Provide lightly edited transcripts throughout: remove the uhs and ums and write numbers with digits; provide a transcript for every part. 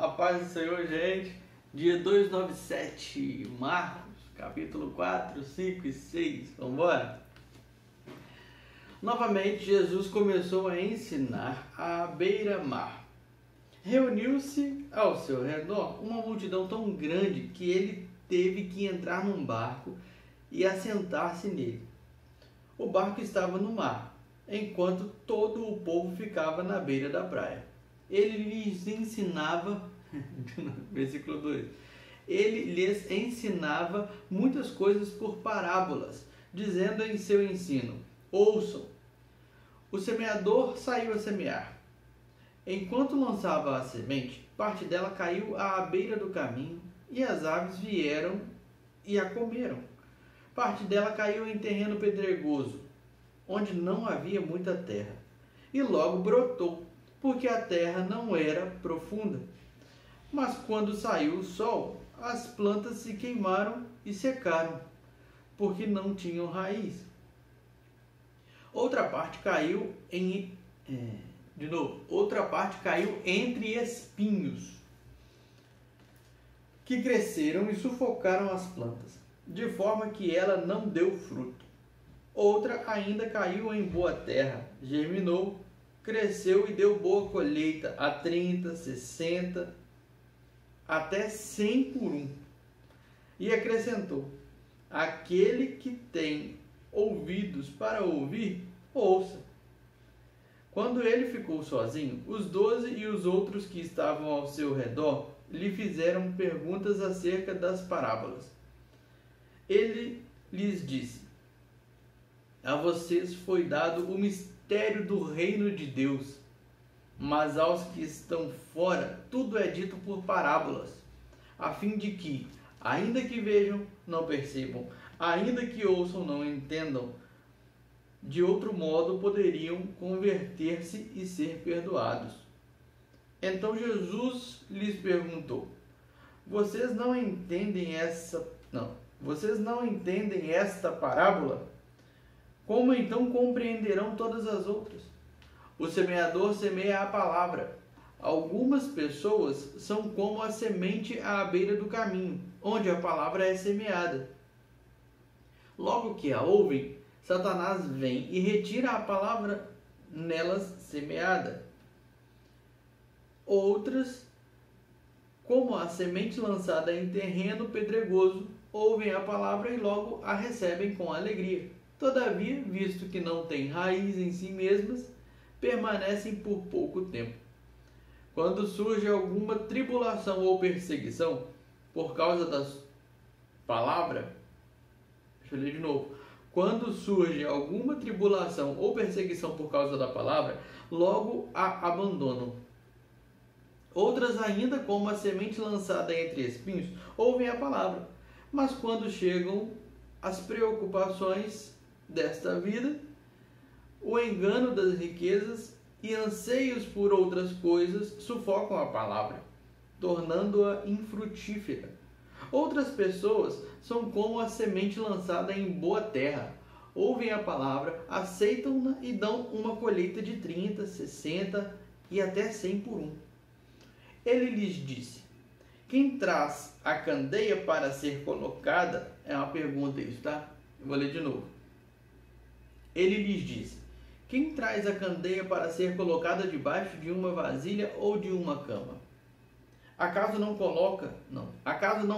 A paz do Senhor, gente. Dia 297, Marcos, capítulo 4, 5 e 6. Vamos embora? Novamente, Jesus começou a ensinar à beira-mar. Reuniu-se ao seu redor uma multidão tão grande que ele teve que entrar num barco e assentar-se nele. O barco estava no mar, enquanto todo o povo ficava na beira da praia. Ele lhes ensinava, versículo 2, ele lhes ensinava muitas coisas por parábolas, dizendo em seu ensino: ouçam, o semeador saiu a semear. Enquanto lançava a semente, parte dela caiu à beira do caminho, e as aves vieram e a comeram. Parte dela caiu em terreno pedregoso, onde não havia muita terra, e logo brotou, porque a terra não era profunda. Mas quando saiu o sol, as plantas se queimaram e secaram, porque não tinham raiz. Outra parte caiu entre espinhos, que cresceram e sufocaram as plantas, de forma que ela não deu fruto. Outra ainda caiu em boa terra, germinou, cresceu e deu boa colheita, a 30, 60, até 100 por um. E acrescentou: aquele que tem ouvidos para ouvir, ouça. Quando ele ficou sozinho, os 12 e os outros que estavam ao seu redor lhe fizeram perguntas acerca das parábolas. Ele lhes disse: a vocês foi dado o mistério do reino de Deus, mas aos que estão fora tudo é dito por parábolas, a fim de que, ainda que vejam, não percebam, ainda que ouçam, não entendam. De outro modo poderiam converter-se e ser perdoados. Então Jesus lhes perguntou: vocês não entendem esta parábola? Como então compreenderão todas as outras? O semeador semeia a palavra. Algumas pessoas são como a semente à beira do caminho, onde a palavra é semeada. Logo que a ouvem, Satanás vem e retira a palavra nelas semeada. Outras, como a semente lançada em terreno pedregoso, ouvem a palavra e logo a recebem com alegria. Todavia, visto que não têm raiz em si mesmas, permanecem por pouco tempo. Quando surge alguma tribulação ou perseguição por causa da palavra, deixa eu ler de novo. Quando surge alguma tribulação ou perseguição por causa da palavra, logo a abandonam. Outras ainda, como a semente lançada entre espinhos, ouvem a palavra, mas quando chegam as preocupações desta vida, o engano das riquezas e anseios por outras coisas sufocam a palavra, tornando-a infrutífera. Outras pessoas são como a semente lançada em boa terra. Ouvem a palavra, aceitam-na e dão uma colheita de 30, 60 e até 100 por um. Ele lhes disse: quem traz a candeia para ser colocada? É uma pergunta isso, tá? Eu vou ler de novo. Ele lhes disse: quem traz a candeia para ser colocada debaixo de uma vasilha ou de uma cama? Acaso não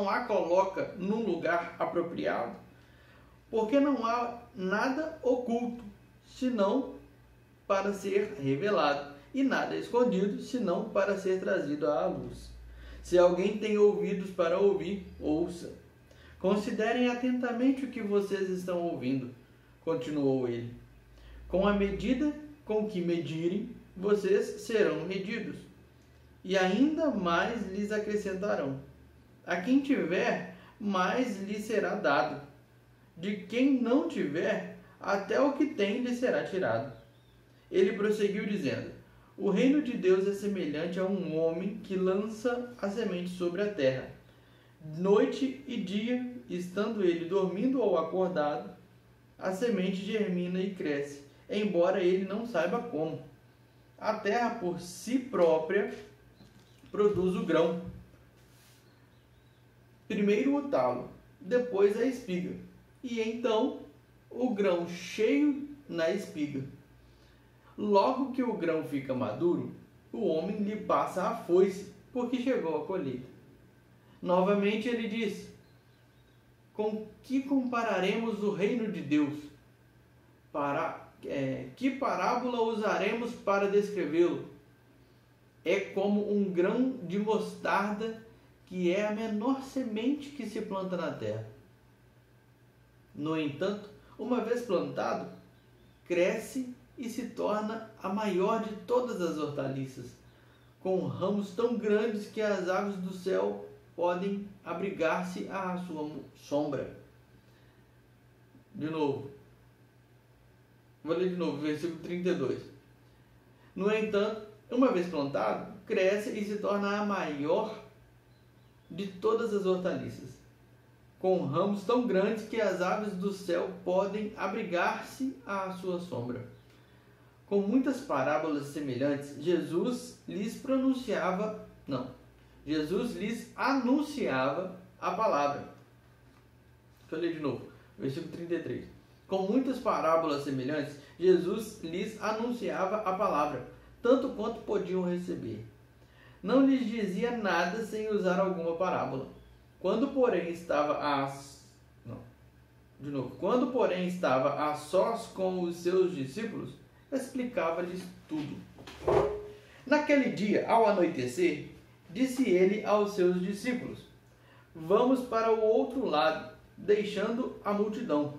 a coloca num lugar apropriado? Porque não há nada oculto, senão para ser revelado, e nada escondido, senão para ser trazido à luz. Se alguém tem ouvidos para ouvir, ouça. Considerem atentamente o que vocês estão ouvindo, continuou ele. Com a medida com que medirem, vocês serão medidos, e ainda mais lhes acrescentarão. A quem tiver, mais lhe será dado. De quem não tiver, até o que tem lhe será tirado. Ele prosseguiu dizendo: o reino de Deus é semelhante a um homem que lança a semente sobre a terra. Noite e dia, estando ele dormindo ou acordado, a semente germina e cresce, embora ele não saiba como. A terra por si própria produz o grão. Primeiro o talo, depois a espiga, e então o grão cheio na espiga. Logo que o grão fica maduro, o homem lhe passa a foice, porque chegou a colheita. Novamente ele diz: com que compararemos o reino de Deus? Que parábola usaremos para descrevê-lo? É como um grão de mostarda, que é a menor semente que se planta na terra. No entanto, uma vez plantado, cresce e se torna a maior de todas as hortaliças, com ramos tão grandes que as aves do céu podem abrigar-se à sua sombra. De novo. Vou ler de novo, versículo 32. No entanto, uma vez plantado, cresce e se torna a maior de todas as hortaliças, com ramos tão grandes que as aves do céu podem abrigar-se à sua sombra. Com muitas parábolas semelhantes, Jesus lhes anunciava a palavra. Deixa eu ler de novo, versículo 33. Com muitas parábolas semelhantes, Jesus lhes anunciava a palavra, tanto quanto podiam receber. Não lhes dizia nada sem usar alguma parábola. Quando, porém, estava a sós com os seus discípulos, explicava-lhes tudo. Naquele dia, ao anoitecer, disse ele aos seus discípulos: vamos para o outro lado, deixando a multidão.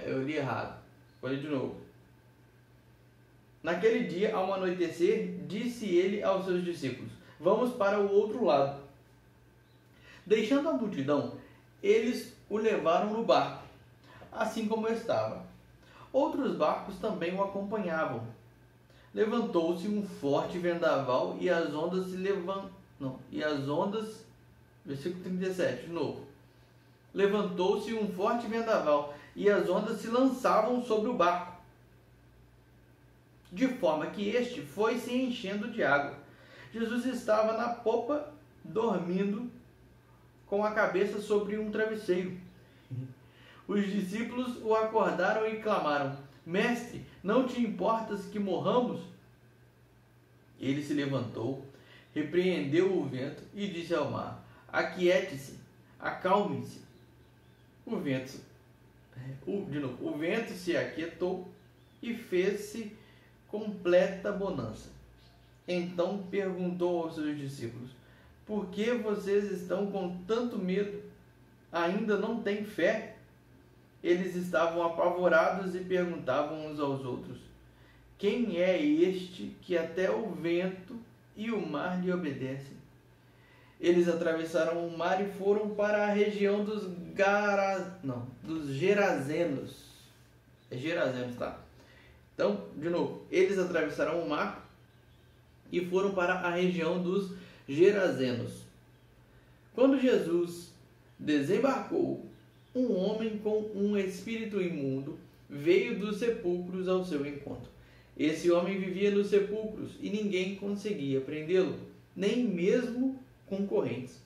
Eu li errado. Vou ler de novo. Naquele dia, ao anoitecer, disse ele aos seus discípulos: vamos para o outro lado. Deixando a multidão, eles o levaram no barco, assim como estava. Outros barcos também o acompanhavam. Levantou-se um forte vendaval e as ondas versículo 37, de novo. Levantou-se um forte vendaval e as ondas se lançavam sobre o barco, de forma que este foi se enchendo de água. Jesus estava na popa, dormindo, com a cabeça sobre um travesseiro. Os discípulos o acordaram e clamaram: Mestre, não te importas que morramos? Ele se levantou, repreendeu o vento e disse ao mar: aquiete-se, acalme-se. O vento se aquietou e fez-se completa bonança. Então perguntou aos seus discípulos: por que vocês estão com tanto medo? Ainda não têm fé? Eles estavam apavorados e perguntavam uns aos outros: quem é este que até o vento e o mar lhe obedecem? Eles atravessaram o mar e foram para a região dos Gerazenos. É Gerazenos, tá? Então, de novo, eles atravessaram o mar e foram para a região dos Gerazenos. Quando Jesus desembarcou, um homem com um espírito imundo veio dos sepulcros ao seu encontro. Esse homem vivia nos sepulcros e ninguém conseguia prendê-lo, nem mesmo com correntes,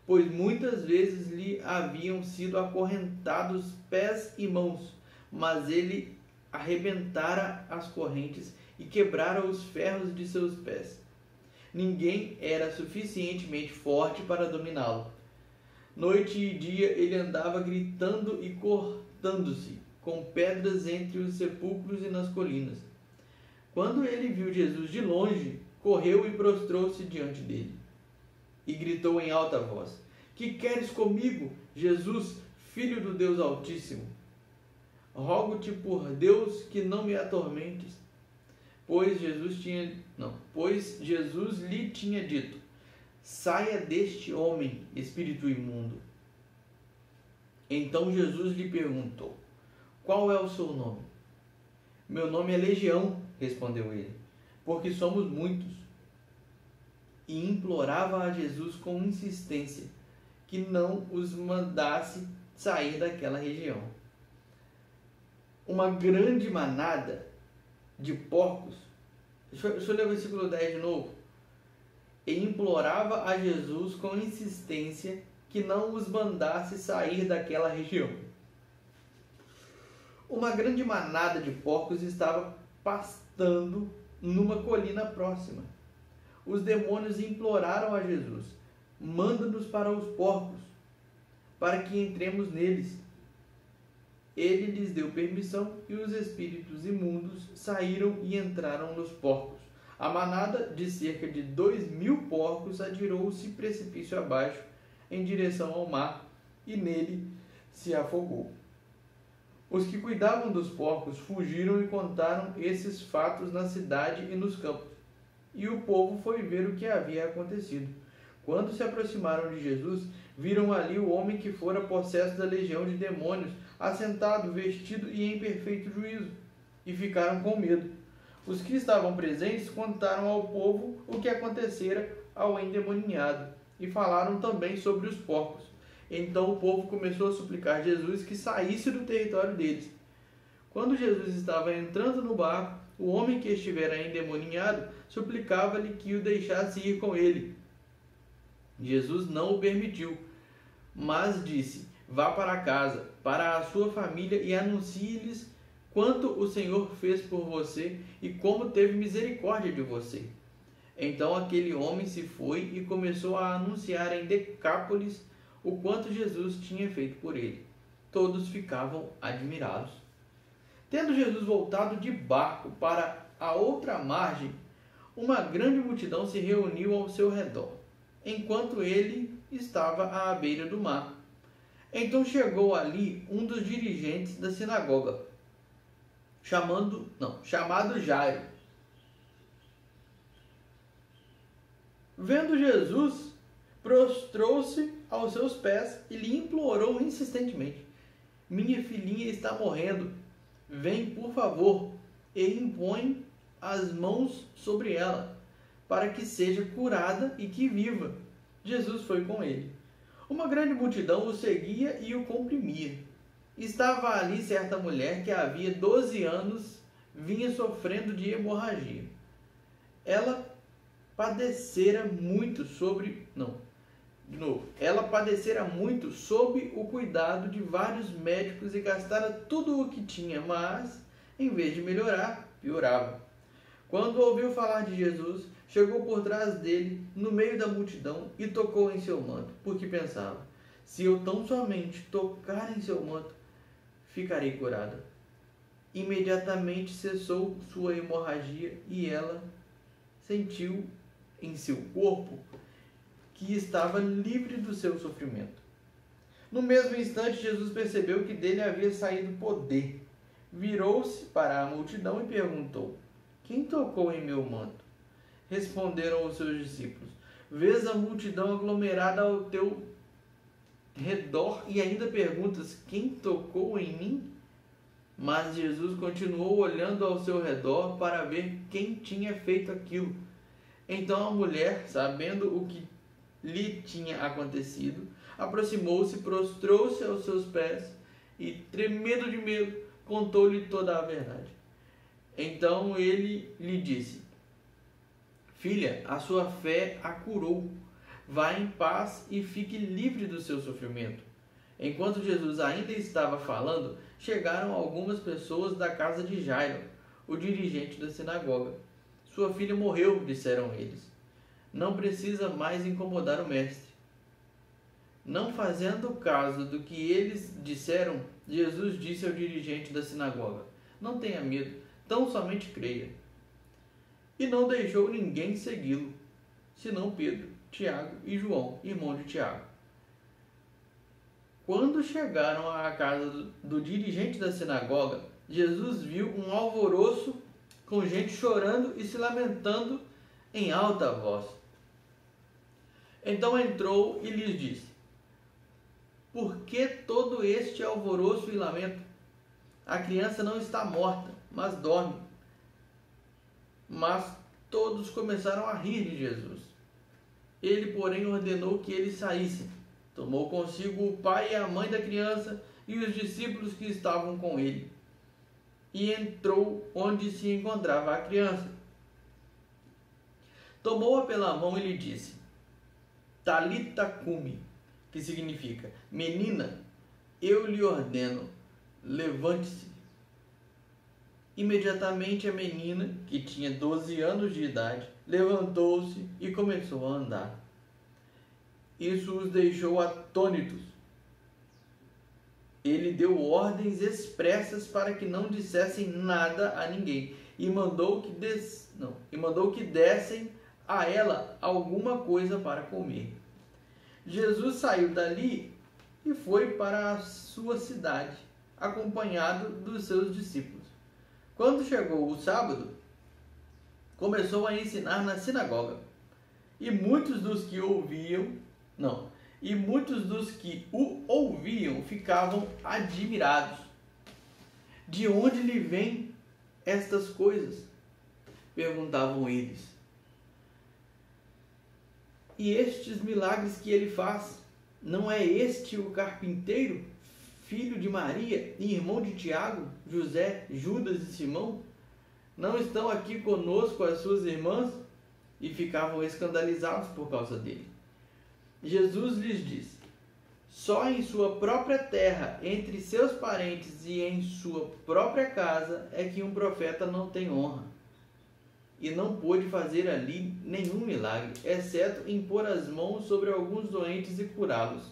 pois muitas vezes lhe haviam sido acorrentados pés e mãos, mas ele arrebentara as correntes e quebrara os ferros de seus pés. Ninguém era suficientemente forte para dominá-lo. Noite e dia ele andava gritando e cortando-se com pedras entre os sepulcros e nas colinas. Quando ele viu Jesus de longe, correu e prostrou-se diante dele e gritou em alta voz: que queres comigo, Jesus, Filho do Deus Altíssimo? Rogo-te por Deus que não me atormentes. Pois Jesus lhe tinha dito: saia deste homem, espírito imundo. Então Jesus lhe perguntou: qual é o seu nome? Meu nome é Legião, respondeu ele, porque somos muitos. E implorava a Jesus com insistência que não os mandasse sair daquela região. Uma grande manada de porcos. Deixa eu ler o versículo 10 de novo. implorava a Jesus com insistência que não os mandasse sair daquela região. Uma grande manada de porcos estava pastando numa colina próxima. Os demônios imploraram a Jesus: manda-nos para os porcos, para que entremos neles. Ele lhes deu permissão e os espíritos imundos saíram e entraram nos porcos. A manada, de cerca de 2.000 porcos, atirou-se precipício abaixo em direção ao mar e nele se afogou. Os que cuidavam dos porcos fugiram e contaram esses fatos na cidade e nos campos. E o povo foi ver o que havia acontecido. Quando se aproximaram de Jesus, viram ali o homem que fora possesso da legião de demônios, assentado, vestido e em perfeito juízo, e ficaram com medo. Os que estavam presentes contaram ao povo o que acontecera ao endemoniado, e falaram também sobre os porcos. Então o povo começou a suplicar a Jesus que saísse do território deles. Quando Jesus estava entrando no barco, o homem que estivera endemoniado suplicava-lhe que o deixasse ir com ele. Jesus não o permitiu, mas disse: vá para casa, para a sua família, e anuncie-lhes quanto o Senhor fez por você e como teve misericórdia de você. Então aquele homem se foi e começou a anunciar em Decápolis o quanto Jesus tinha feito por ele. Todos ficavam admirados. Tendo Jesus voltado de barco para a outra margem, uma grande multidão se reuniu ao seu redor, enquanto ele estava à beira do mar. Então chegou ali um dos dirigentes da sinagoga, chamado Jairo. Vendo Jesus, prostrou-se aos seus pés e lhe implorou insistentemente: minha filhinha está morrendo. Vem, por favor, e impõe as mãos sobre ela, para que seja curada e que viva. Jesus foi com ele. Uma grande multidão o seguia e o comprimia. Estava ali certa mulher que havia 12 anos vinha sofrendo de hemorragia. Ela padecera muito sob o cuidado de vários médicos e gastara tudo o que tinha, mas, em vez de melhorar, piorava. Quando ouviu falar de Jesus, chegou por trás dele, no meio da multidão, e tocou em seu manto, porque pensava: se eu tão somente tocar em seu manto, ficarei curada. Imediatamente cessou sua hemorragia e ela sentiu em seu corpo que estava livre do seu sofrimento. No mesmo instante, Jesus percebeu que dele havia saído poder. Virou-se para a multidão e perguntou: quem tocou em meu manto? Responderam os seus discípulos: vês a multidão aglomerada ao teu redor e ainda perguntas: quem tocou em mim? Mas Jesus continuou olhando ao seu redor para ver quem tinha feito aquilo. Então a mulher, sabendo o que lhe tinha acontecido, aproximou-se, prostrou-se aos seus pés e, tremendo de medo, contou-lhe toda a verdade. Então ele lhe disse: filha, a sua fé a curou. Vá em paz e fique livre do seu sofrimento. Enquanto Jesus ainda estava falando, chegaram algumas pessoas da casa de Jairo, o dirigente da sinagoga. Sua filha morreu, disseram eles. Não precisa mais incomodar o mestre. Não fazendo caso do que eles disseram, Jesus disse ao dirigente da sinagoga: não tenha medo, tão somente creia. E não deixou ninguém segui-lo, senão Pedro, Tiago e João, irmão de Tiago. Quando chegaram à casa do dirigente da sinagoga, Jesus viu um alvoroço com gente chorando e se lamentando em alta voz. Então entrou e lhes disse: por que todo este alvoroço e lamento? A criança não está morta, mas dorme. Mas todos começaram a rir de Jesus. Ele, porém, ordenou que eles saíssem. Tomou consigo o pai e a mãe da criança e os discípulos que estavam com ele, e entrou onde se encontrava a criança. Tomou-a pela mão e lhe disse: Talita cumi, que significa: menina, eu lhe ordeno, levante-se. Imediatamente a menina, que tinha 12 anos de idade, levantou-se e começou a andar. Isso os deixou atônitos. Ele deu ordens expressas para que não dissessem nada a ninguém e mandou que dessem a ela alguma coisa para comer. Jesus saiu dali e foi para a sua cidade, acompanhado dos seus discípulos. Quando chegou o sábado, começou a ensinar na sinagoga. E muitos dos que o ouviam ficavam admirados. De onde lhe vêm estas coisas? Perguntavam eles. E estes milagres que ele faz, não é este o carpinteiro, filho de Maria e irmão de Tiago, José, Judas e Simão? Não estão aqui conosco as suas irmãs? E ficavam escandalizados por causa dele. Jesus lhes disse: só em sua própria terra, entre seus parentes e em sua própria casa, é que um profeta não tem honra. E não pôde fazer ali nenhum milagre, exceto impor as mãos sobre alguns doentes e curá-los.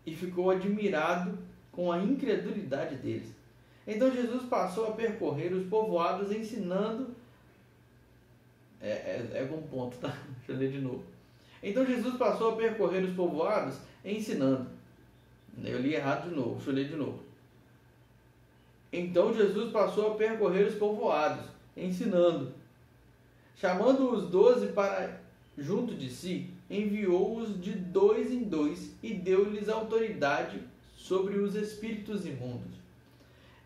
E ficou admirado com a incredulidade deles. Então Jesus passou a percorrer os povoados ensinando. Com ponto, tá? Deixa eu ler de novo. Então Jesus passou a percorrer os povoados ensinando. Eu li errado de novo, deixa eu ler de novo. Então Jesus passou a percorrer os povoados ensinando. Chamando os 12 para junto de si, enviou-os de 2 em 2 e deu-lhes autoridade sobre os espíritos imundos.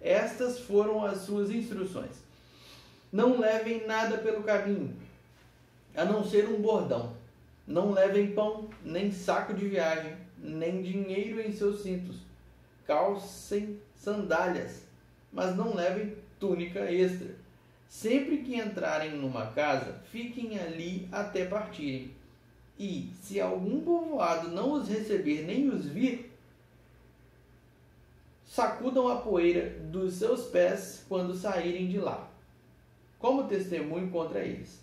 Estas foram as suas instruções: não levem nada pelo caminho, a não ser um bordão. Não levem pão, nem saco de viagem, nem dinheiro em seus cintos. Calcem sandálias, mas não levem túnica extra. Sempre que entrarem numa casa, fiquem ali até partirem. E, se algum povoado não os receber nem os vir, sacudam a poeira dos seus pés quando saírem de lá, como testemunho contra eles.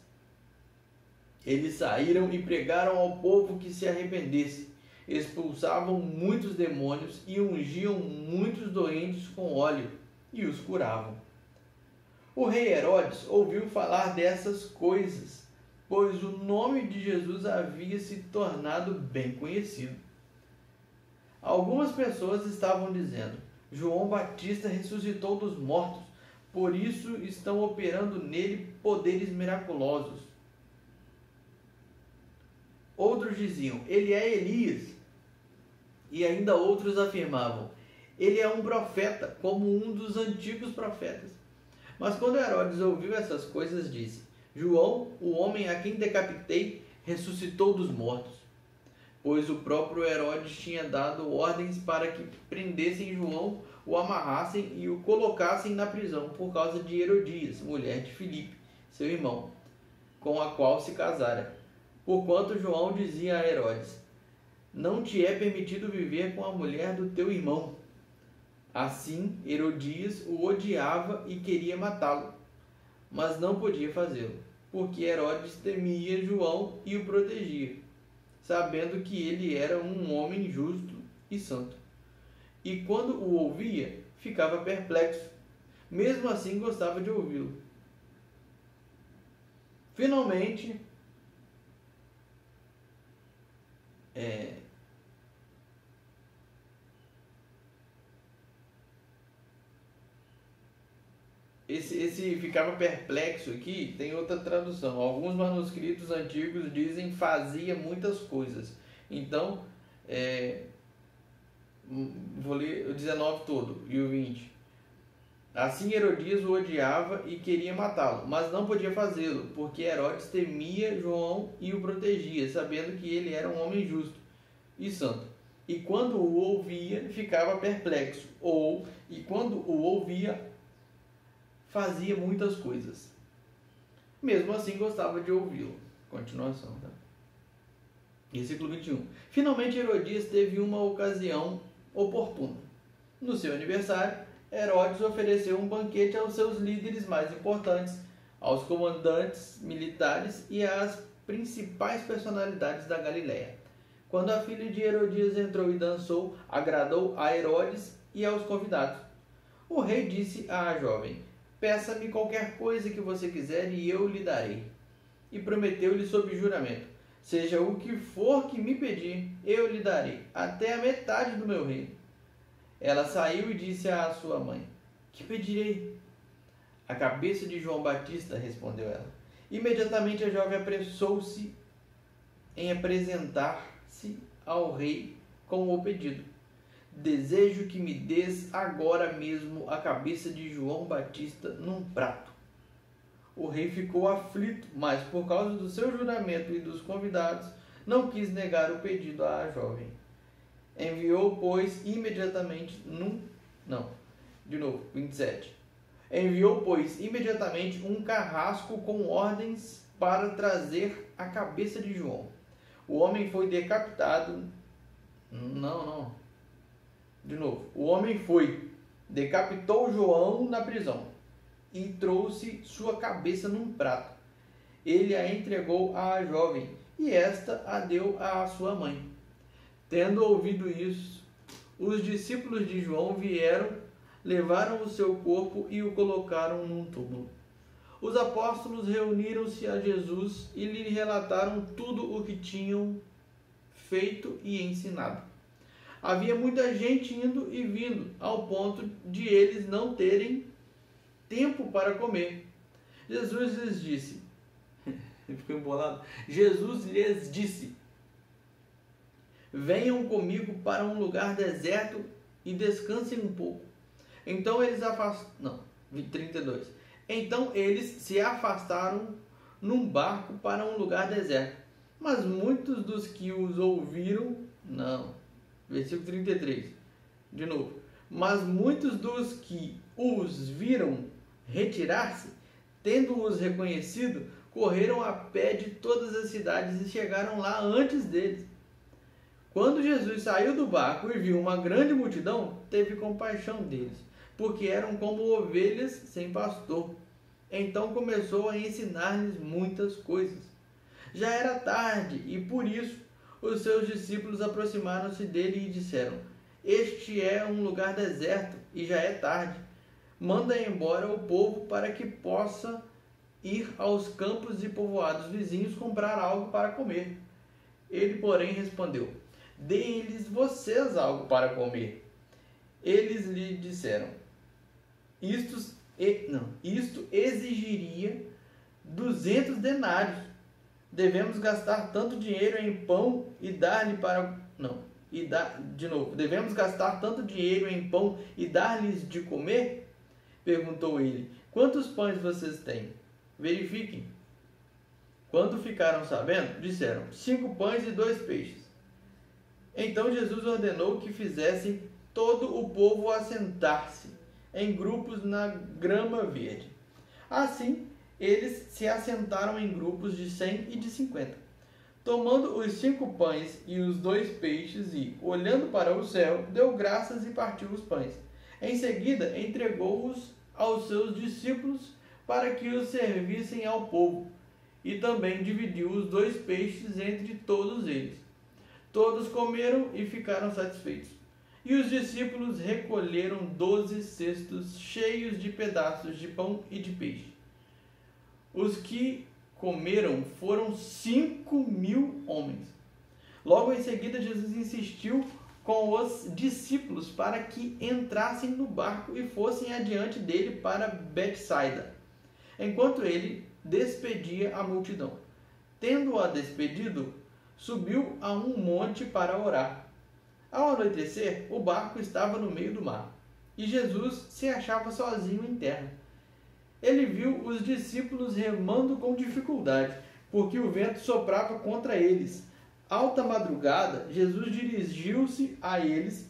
Eles saíram e pregaram ao povo que se arrependesse, expulsavam muitos demônios e ungiam muitos doentes com óleo e os curavam. O rei Herodes ouviu falar dessas coisas, pois o nome de Jesus havia se tornado bem conhecido. Algumas pessoas estavam dizendo: João Batista ressuscitou dos mortos, por isso estão operando nele poderes miraculosos. Outros diziam: ele é Elias. E ainda outros afirmavam: ele é um profeta, como um dos antigos profetas. Mas quando Herodes ouviu essas coisas, disse: João, o homem a quem decapitei, ressuscitou dos mortos. Pois o próprio Herodes tinha dado ordens para que prendessem João, o amarrassem e o colocassem na prisão por causa de Herodias, mulher de Filipe, seu irmão, com a qual se casara. Porquanto João dizia a Herodes: não te é permitido viver com a mulher do teu irmão. Assim, Herodias o odiava e queria matá-lo, mas não podia fazê-lo, porque Herodes temia João e o protegia, sabendo que ele era um homem justo e santo. E quando o ouvia, ficava perplexo. Mesmo assim, gostava de ouvi-lo. Finalmente, esse ficava perplexo aqui tem outra tradução. Alguns manuscritos antigos dizem fazia muitas coisas. Então, vou ler o 19 todo e o 20. Assim Herodias o odiava e queria matá-lo, mas não podia fazê-lo, porque Herodes temia João e o protegia, sabendo que ele era um homem justo e santo. E quando o ouvia, ficava perplexo, e quando o ouvia, fazia muitas coisas. Mesmo assim, gostava de ouvi-lo. Continuação, tá? Versículo 21. Finalmente Herodias teve uma ocasião oportuna. No seu aniversário, Herodes ofereceu um banquete aos seus líderes mais importantes, aos comandantes militares e às principais personalidades da Galiléia. Quando a filha de Herodias entrou e dançou, agradou a Herodes e aos convidados. O rei disse à jovem: peça-me qualquer coisa que você quiser e eu lhe darei. E prometeu-lhe sob juramento: seja o que for que me pedir, eu lhe darei, até a metade do meu reino. Ela saiu e disse à sua mãe: que pedirei? A cabeça de João Batista, respondeu ela. Imediatamente a jovem apressou-se em apresentar-se ao rei com o pedido: desejo que me des agora mesmo a cabeça de João Batista num prato. O rei ficou aflito, mas por causa do seu juramento e dos convidados, não quis negar o pedido à jovem. Enviou, pois, imediatamente 27. Enviou, pois, imediatamente um carrasco com ordens para trazer a cabeça de João. O homem foi decapitado. O homem foi, decapitou João na prisão e trouxe sua cabeça num prato. Ele a entregou à jovem e esta a deu à sua mãe. Tendo ouvido isso, os discípulos de João vieram, levaram o seu corpo e o colocaram num túmulo. Os apóstolos reuniram-se a Jesus e lhe relataram tudo o que tinham feito e ensinado. Havia muita gente indo e vindo, ao ponto de eles não terem tempo para comer. Jesus lhes disse, Jesus lhes disse: venham comigo para um lugar deserto e descansem um pouco. Então eles 32. Então eles se afastaram num barco para um lugar deserto. Mas muitos dos que os ouviram, versículo 33. De novo. Mas muitos dos que os viram retirar-se, tendo-os reconhecido, correram a pé de todas as cidades e chegaram lá antes deles. Quando Jesus saiu do barco e viu uma grande multidão, teve compaixão deles, porque eram como ovelhas sem pastor. Então começou a ensinar-lhes muitas coisas. Já era tarde e por isso os seus discípulos aproximaram-se dele e disseram: este é um lugar deserto e já é tarde. Manda embora o povo para que possa ir aos campos e povoados vizinhos comprar algo para comer. Ele, porém, respondeu: deem-lhes vocês algo para comer. Eles lhe disseram: isto exigiria 200 denários. Devemos gastar tanto dinheiro em pão e dar-lhe para... Devemos gastar tanto dinheiro em pão e dar-lhes de comer? Perguntou ele: quantos pães vocês têm? Verifiquem. Quando ficaram sabendo, disseram: 5 pães e 2 peixes. Então Jesus ordenou que fizessem todo o povo assentar-se em grupos na grama verde. Assim, eles se assentaram em grupos de 100 e de 50. Tomando os 5 pães e os 2 peixes e, olhando para o céu, deu graças e partiu os pães. Em seguida, entregou-os aos seus discípulos para que os servissem ao povo, e também dividiu os 2 peixes entre todos eles. Todos comeram e ficaram satisfeitos. E os discípulos recolheram 12 cestos cheios de pedaços de pão e de peixe. Os que comeram foram 5.000 homens. Logo em seguida, Jesus insistiu com os discípulos para que entrassem no barco e fossem adiante dele para Betsaida, enquanto ele despedia a multidão. Tendo-a despedido, subiu a um monte para orar. Ao anoitecer, o barco estava no meio do mar, e Jesus se achava sozinho em terra. Ele viu os discípulos remando com dificuldade, porque o vento soprava contra eles. Alta madrugada, Jesus dirigiu-se a eles,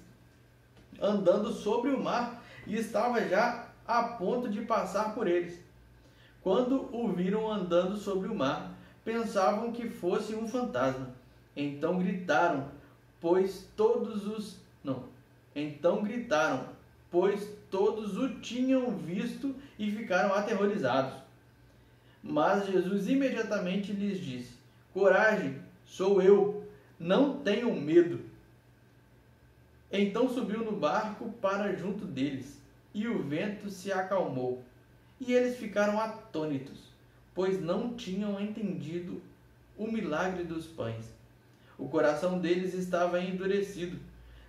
andando sobre o mar, e estava já a ponto de passar por eles. Quando o viram andando sobre o mar, pensavam que fosse um fantasma, Então gritaram, pois todos o tinham visto e ficaram aterrorizados. Mas Jesus imediatamente lhes disse: coragem, sou eu, não tenham medo. Então subiu no barco para junto deles, e o vento se acalmou. E eles ficaram atônitos, pois não tinham entendido o milagre dos pães. O coração deles estava endurecido.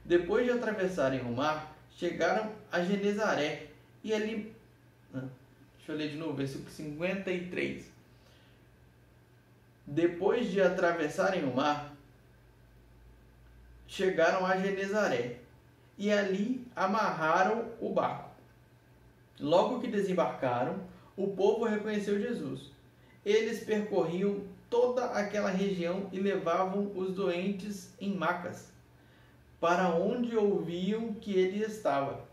Depois de atravessarem o mar, chegaram a Genezaré, e ali... Deixa eu ler de novo, versículo 53. Depois de atravessarem o mar, chegaram a Genezaré, e ali amarraram o barco. Logo que desembarcaram, o povo reconheceu Jesus. Eles percorriam toda aquela região e levavam os doentes em macas, para onde ouviam que ele estava.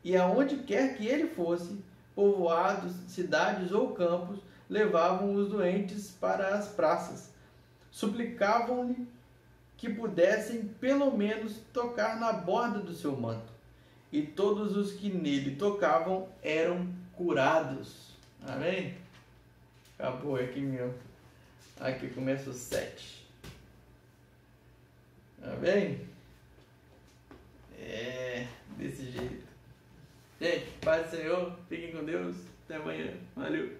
E aonde quer que ele fosse, povoados, cidades ou campos, levavam os doentes para as praças. Suplicavam-lhe que pudessem pelo menos tocar na borda do seu manto. E todos os que nele tocavam eram curados. Amém? Acabou aqui meu. Aqui começa o 7. Amém? Desse jeito. Gente, paz do Senhor. Fiquem com Deus. Até amanhã. Valeu.